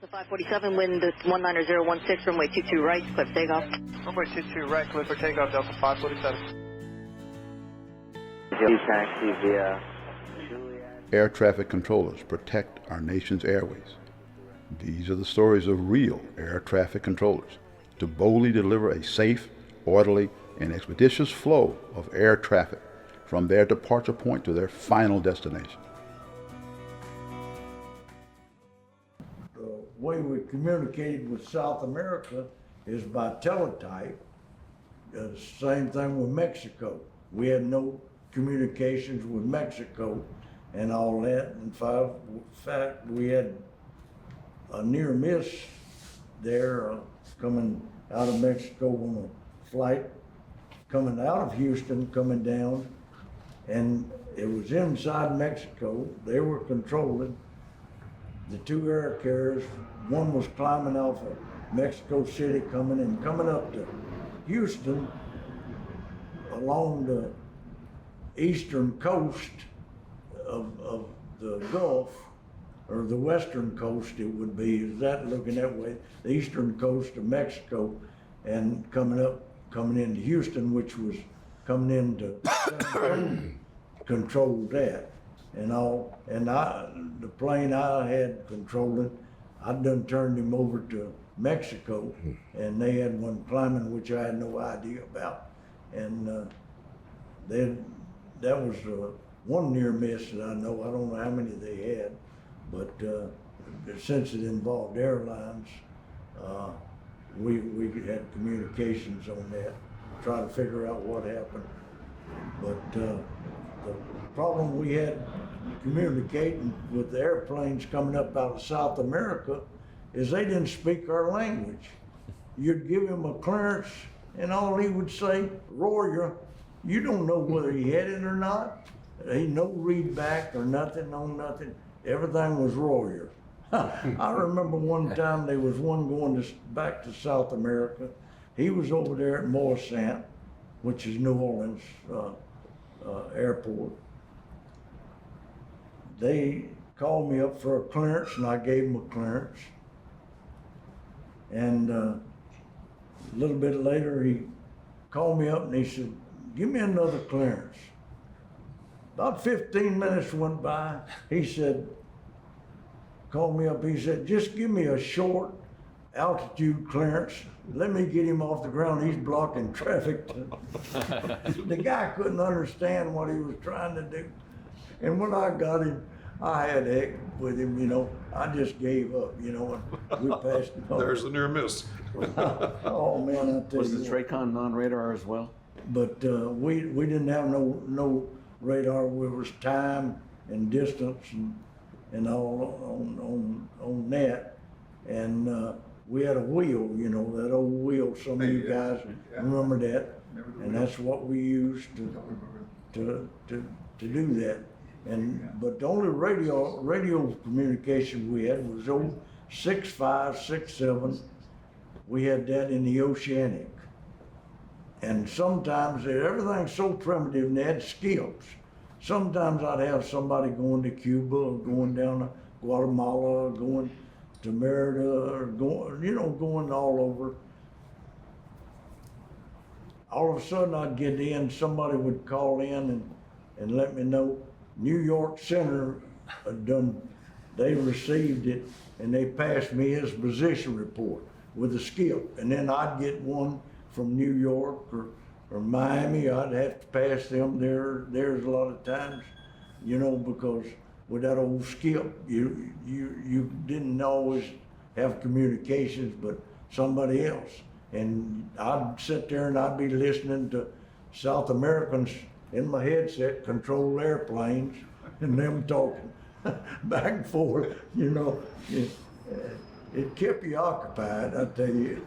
Delta 547, wind 19016, runway 22 right, clear for takeoff. Runway 22 right, clear for takeoff, Delta 547. Taxi via Air traffic controllers protect our nation's airways. These are the stories of real air traffic controllers to boldly deliver a safe, orderly, and expeditious flow of air traffic from their departure point to their final destination. The way we communicated with South America is by teletype. Same thing with Mexico. We had no communications with Mexico and all that. In fact, we had a near miss there coming out of Mexico on a flight coming out of Houston, coming down, and it was inside Mexico. They were controlling the two air carriers. One was climbing off of Mexico City, coming up to Houston along the eastern coast of the Gulf, or the western coast it would be, is that looking that way, the eastern coast of Mexico, and coming into Houston, which was coming into controlled that and all. And the plane I had controlling, I'd done turned him over to Mexico, and they had one climbing which I had no idea about, and that was one near miss that I know. I don't know how many they had, but since it involved airlines, we had communications on that, try to figure out what happened. But the problem we had communicating with the airplanes coming up out of South America is they didn't speak our language. You'd give him a clearance and all he would say, "Royer." You don't know whether he had it or not. Ain't no read back or nothing, no nothing. Everything was Royer. I remember one time there was one going back to South America. He was over there at Morrisant, which is New Orleans airport. They called me up for a clearance, and I gave them a clearance. And a little bit later, he called me up and he said, "Give me another clearance." About 15 minutes went by. He said, called me up, he said, "Just give me a short altitude clearance. Let me get him off the ground. He's blocking traffic." The guy couldn't understand what he was trying to do. And when I got him, I had heck with him, you know. I just gave up, you know, and we passed him on. There's the near miss. Oh man, I tell was you. the TRACON non-radar as well? But we didn't have no radar. We was time and distance and all on that. And we had a wheel, you know, that old wheel. Some of you guys remember that, and that's what we used to do that. But the only radio communication we had was 6567. We had that in the Oceanic. And sometimes everything's so primitive, and they had skips. Sometimes I'd have somebody going to Cuba or going down to Guatemala or going to Merida or going all over. All of a sudden I'd get in, somebody would call in and let me know New York Center they received it and they passed me his position report with a skip. And then I'd get one from New York or Miami. I'd have to pass them there's a lot of times, you know, because with that old skip, you didn't always have communications, but somebody else. And I'd sit there and I'd be listening to South Americans in my headset control airplanes and them talking back and forth, you know. It kept you occupied, I tell you.